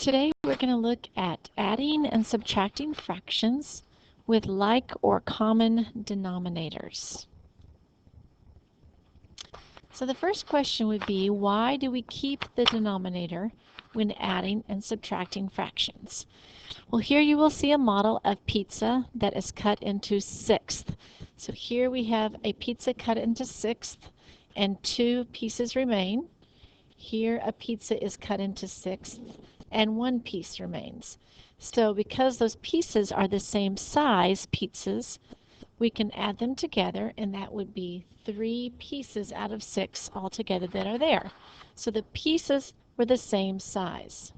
Today we're going to look at adding and subtracting fractions with like or common denominators. So the first question would be, why do we keep the denominator when adding and subtracting fractions? Well, here you will see a model of pizza that is cut into sixths. So here we have a pizza cut into sixths and 2 pieces remain. Here a pizza is cut into sixths and 1 piece remains. So because those pieces are the same size pizzas, we can add them together, and that would be 3 pieces out of 6 altogether that are there. So the pieces were the same size.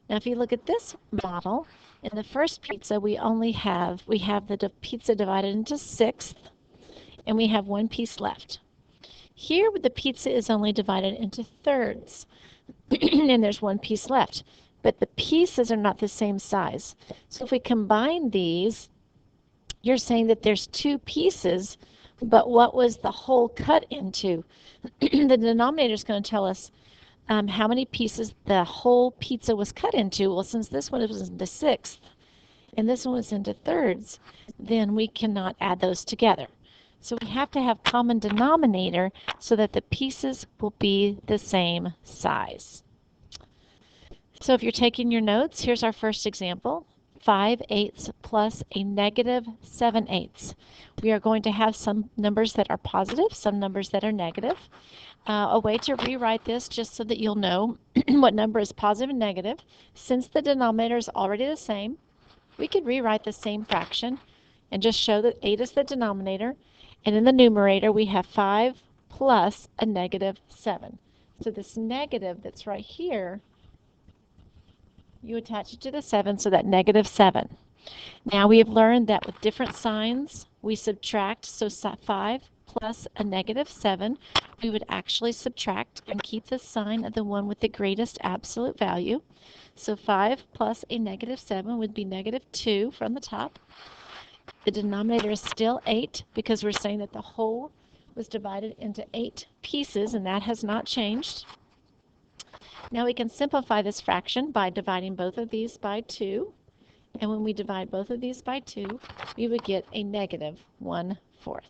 Now if you look at this model, in the first pizza we have the pizza divided into sixths, and we have 1 piece left. Here the pizza is only divided into thirds, and there's 1 piece left, but the pieces are not the same size. So if we combine these, you're saying that there's 2 pieces, but what was the whole cut into? The denominator is going to tell us how many pieces the whole pizza was cut into. Well, since this one was into sixths and this one was into thirds, then we cannot add those together. So we have to have common denominator so that the pieces will be the same size. So if you're taking your notes, here's our first example. 5/8 plus a negative 7/8. We are going to have some numbers that are positive, some numbers that are negative. A way to rewrite this, just so that you'll know what number is positive and negative, since the denominator is already the same, we could rewrite the same fraction and just show that 8 is the denominator, and in the numerator we have 5 plus a negative 7. So this negative that's right here, you attach it to the 7, so that negative 7. Now we have learned that with different signs we subtract, so 5 plus a negative 7, we would actually subtract and keep the sign of the one with the greatest absolute value. So 5 plus a negative 7 would be negative 2 from the top. The denominator is still 8 because we're saying that the whole was divided into 8 pieces, and that has not changed. Now we can simplify this fraction by dividing both of these by 2. And when we divide both of these by 2, we would get a negative 1/4.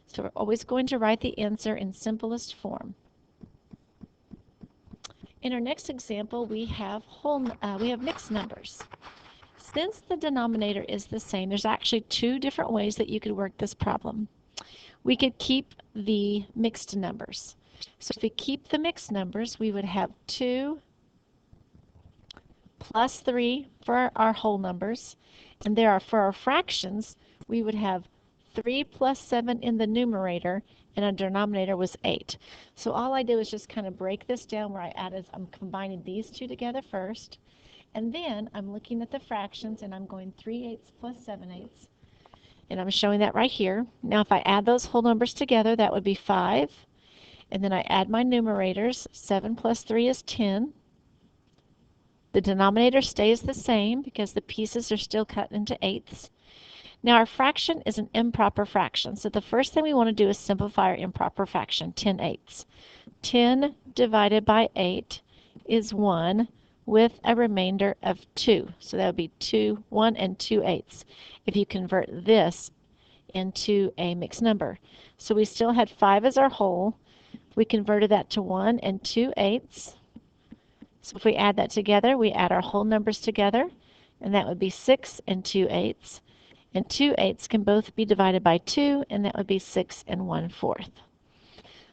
So we're always going to write the answer in simplest form. In our next example, we have mixed numbers. Since the denominator is the same, there's actually 2 different ways that you could work this problem. We could keep the mixed numbers. So if we keep the mixed numbers, we would have 2 plus 3 for our whole numbers, and for our fractions, we would have 3 plus 7 in the numerator, and our denominator was 8. So all I do is just kind of break this down where I'm combining these 2 together first, and then I'm looking at the fractions and I'm going 3/8 plus 7/8, and I'm showing that right here. Now if I add those whole numbers together, that would be 5, and then I add my numerators. 7 plus 3 is 10. The denominator stays the same because the pieces are still cut into eighths. Now our fraction is an improper fraction, so the first thing we want to do is simplify our improper fraction, 10/8. 10 divided by 8 is 1 with a remainder of 2. So that would be 1 and 2/8 if you convert this into a mixed number. So we still had 5 as our whole. We converted that to 1 and 2/8. So if we add that together, we add our whole numbers together, and that would be 6 and 2/8. And 2/8 can both be divided by 2, and that would be 6 and 1/4.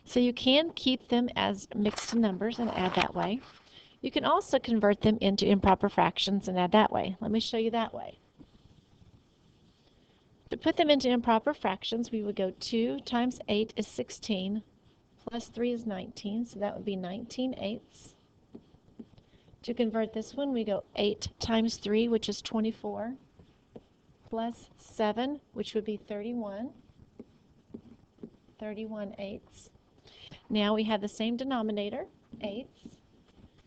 So you can keep them as mixed numbers and add that way. You can also convert them into improper fractions and add that way. Let me show you that way. To put them into improper fractions, we would go 2 times 8 is 16, plus 3 is 19, so that would be 19/8. To convert this one, we go 8 times 3, which is 24, plus 7, which would be 31/8. Now we have the same denominator, eighths.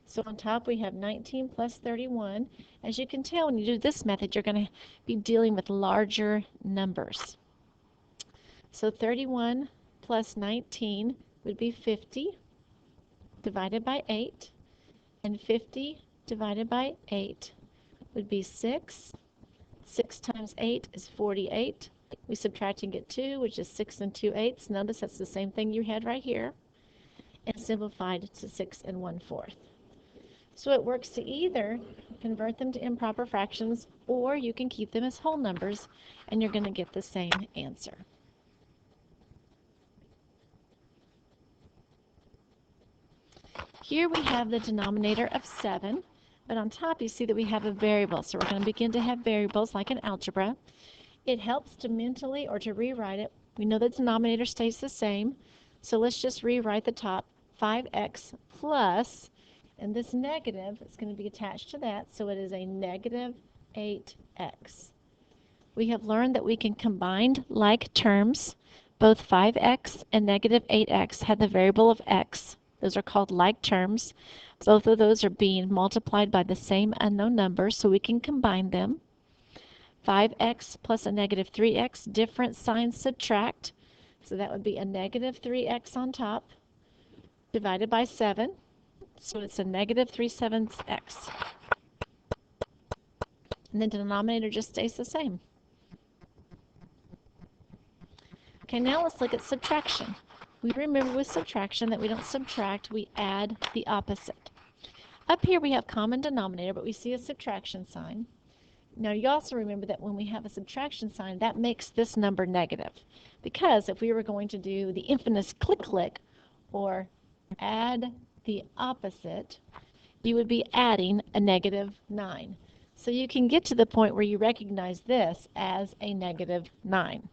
So on top we have 19 plus 31. As you can tell, when you do this method, you're going to be dealing with larger numbers. So 31 plus 19 would be 50 divided by 8. And 50 divided by 8 would be 6. 6 times 8 is 48. We subtract and get 2, which is 6 and 2/8. Notice that's the same thing you had right here, and simplified to 6 1/4. So it works to either convert them to improper fractions, or you can keep them as whole numbers, and you're going to get the same answer. Here we have the denominator of 7, but on top you see that we have a variable. So we're going to begin to have variables like in algebra. It helps to mentally or to rewrite it. We know the denominator stays the same, so let's just rewrite the top, 5x plus, and this negative is going to be attached to that, so it is a negative 8x. We have learned that we can combine like terms. Both 5x and negative 8x have the variable of x. Those are called like terms. Both of those are being multiplied by the same unknown number, so we can combine them. 5x plus a negative 3x, different signs subtract. So that would be a negative 3x on top, divided by 7. So it's a negative 3/7 x. And the denominator just stays the same. Okay, now let's look at subtraction. We remember with subtraction that we don't subtract, we add the opposite. Up here we have common denominator, but we see a subtraction sign. Now you also remember that when we have a subtraction sign, that makes this number negative. Because if we were going to do the infamous click, or add the opposite, you would be adding a negative 9. So you can get to the point where you recognize this as a negative 9.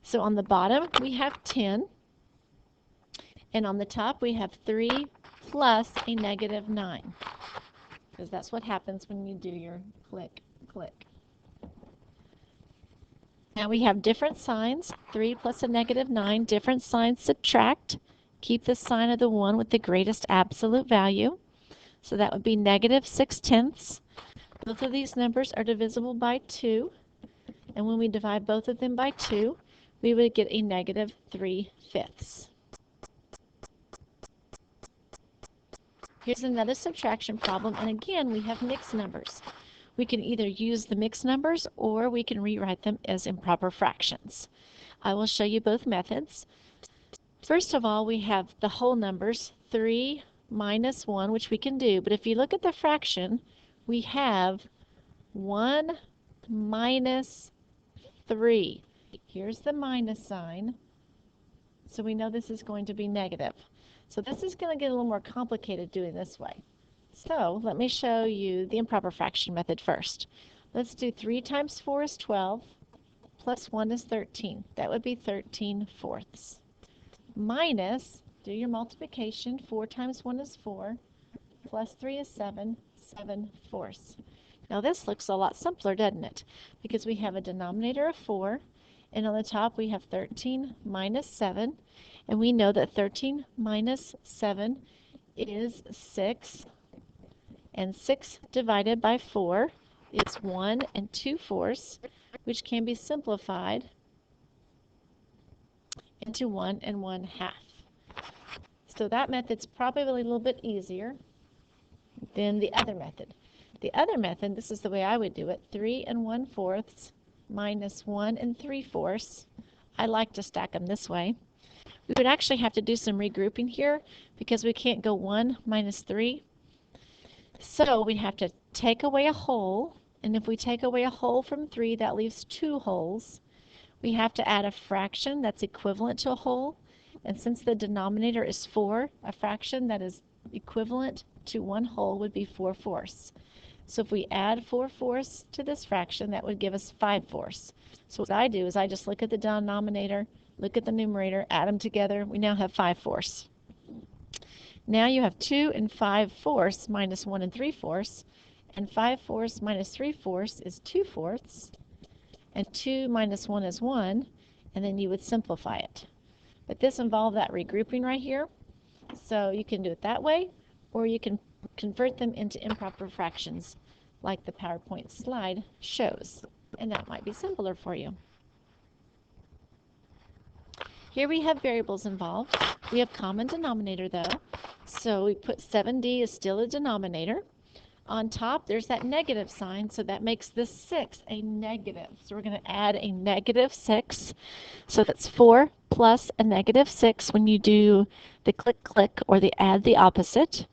So on the bottom we have 10, and on the top we have 3 plus a negative 9, because that's what happens when you do your click. Now we have different signs, 3 plus a negative 9, different signs subtract. Keep the sign of the one with the greatest absolute value. So that would be negative 6/10. Both of these numbers are divisible by 2, and when we divide both of them by 2, we would get a negative 3/5. Here's another subtraction problem, and again we have mixed numbers. We can either use the mixed numbers or we can rewrite them as improper fractions. I will show you both methods. First of all, we have the whole numbers, 3 minus 1, which we can do, but if you look at the fraction, we have 1 minus 3. Here's the minus sign, so we know this is going to be negative. So this is going to get a little more complicated doing this way. So let me show you the improper fraction method first. Let's do 3 times 4 is 12, plus 1 is 13. That would be 13/4. Minus, do your multiplication, 4 times 1 is 4, plus 3 is 7, 7/4. Now this looks a lot simpler, doesn't it? Because we have a denominator of 4, and on the top we have 13 minus 7, and we know that 13 minus 7 is 6, and 6 divided by 4 is 1 2/4, which can be simplified into 1 1/2. So that method's probably a little bit easier than the other method. The other method, this is the way I would do it, 3 1/4 minus 1 3/4. I like to stack them this way. We would actually have to do some regrouping here because we can't go 1 minus 3. So we have to take away a whole, and if we take away a whole from 3, that leaves 2 wholes. We have to add a fraction that's equivalent to a whole, and since the denominator is 4, a fraction that is equivalent to 1 whole would be 4/4. So if we add 4/4 to this fraction, that would give us 5/4. So what I do is I just look at the denominator, look at the numerator, add them together. We now have 5/4. Now you have 2 5/4 minus 1 3/4, and 5/4 minus 3/4 is 2/4, and 2 minus 1 is 1, and then you would simplify it. But this involves that regrouping right here, so you can do it that way, or you can convert them into improper fractions like the PowerPoint slide shows, and that might be simpler for you. Here we have variables involved. We have common denominator though, so we put 7d is still a denominator. On top, there's that negative sign, so that makes this 6 a negative. So we're going to add a negative 6. So that's 4 plus a negative 6 when you do the click, click, or the add the opposite.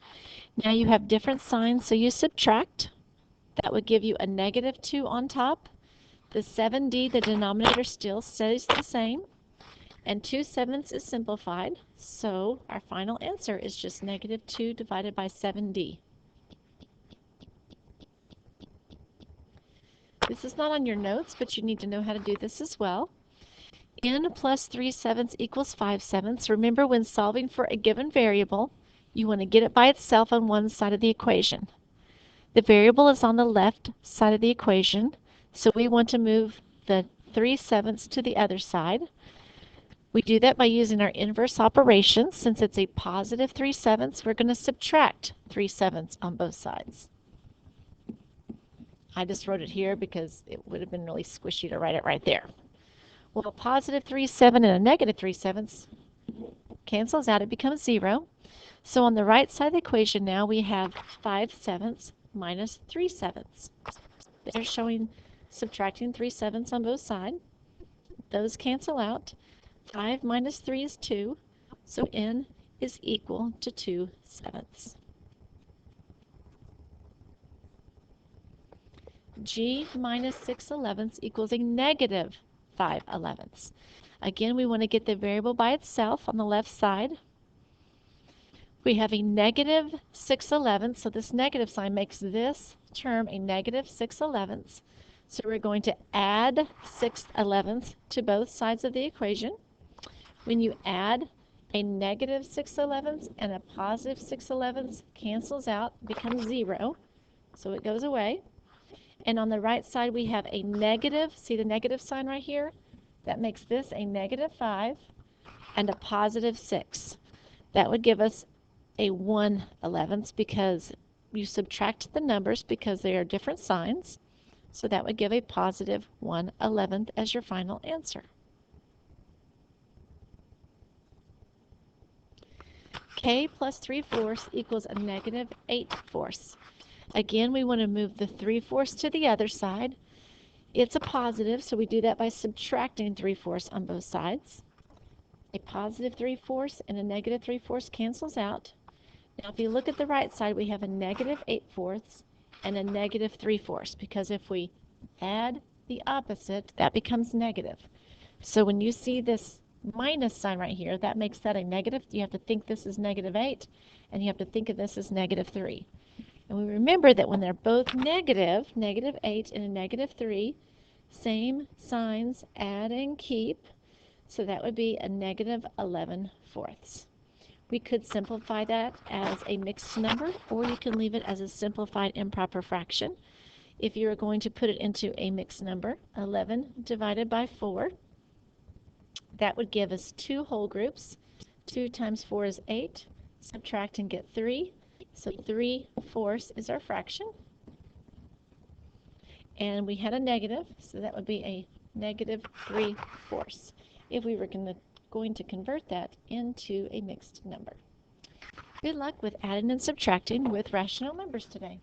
Now you have different signs, so you subtract. That would give you a negative 2 on top. The 7d, the denominator still stays the same. And 2/7 is simplified, so our final answer is just negative 2 divided by 7d. This is not on your notes, but you need to know how to do this as well. N plus 3/7 equals 5/7. Remember, when solving for a given variable, you want to get it by itself on one side of the equation. The variable is on the left side of the equation, so we want to move the 3/7 to the other side. We do that by using our inverse operation. Since it's a positive 3/7, we're going to subtract 3/7 on both sides. I just wrote it here because it would have been really squishy to write it right there. Well, a positive 3/7 and a negative 3/7 cancels out. It becomes 0. So on the right side of the equation now we have 5/7 minus 3/7. They're showing subtracting 3/7 on both sides. Those cancel out. 5 minus 3 is 2, so n is equal to 2/7. G minus 6/11 equals a negative 5/11. Again, we want to get the variable by itself on the left side. We have a negative 6/11, so this negative sign makes this term a negative 6/11. So we're going to add 6/11 to both sides of the equation. When you add a negative 6/11 and a positive 6/11, cancels out, becomes 0, so it goes away. And on the right side we have a negative, see the negative sign right here? That makes this a negative 5 and a positive 6. That would give us a 1/11 because you subtract the numbers because they are different signs. So that would give a positive 1/11 as your final answer. K plus 3/4 equals a negative 8/4. Again, we want to move the 3/4 to the other side. It's a positive, so we do that by subtracting 3/4 on both sides. A positive 3/4 and a negative 3/4 cancels out. Now if you look at the right side, we have a negative 8/4 and a negative 3/4, because if we add the opposite, that becomes negative. So when you see this minus sign right here, that makes that a negative. You have to think this is negative 8, and you have to think of this as negative 3. And we remember that when they're both negative, negative 8 and a negative 3, same signs, add and keep. So that would be a negative 11/4. We could simplify that as a mixed number, or you can leave it as a simplified improper fraction. If you're going to put it into a mixed number, 11 divided by 4, that would give us 2 whole groups. 2 times 4 is 8. Subtract and get 3. So 3/4 is our fraction. And we had a negative, so that would be a negative 3/4 if we were going to convert that into a mixed number. Good luck with adding and subtracting with rational numbers today.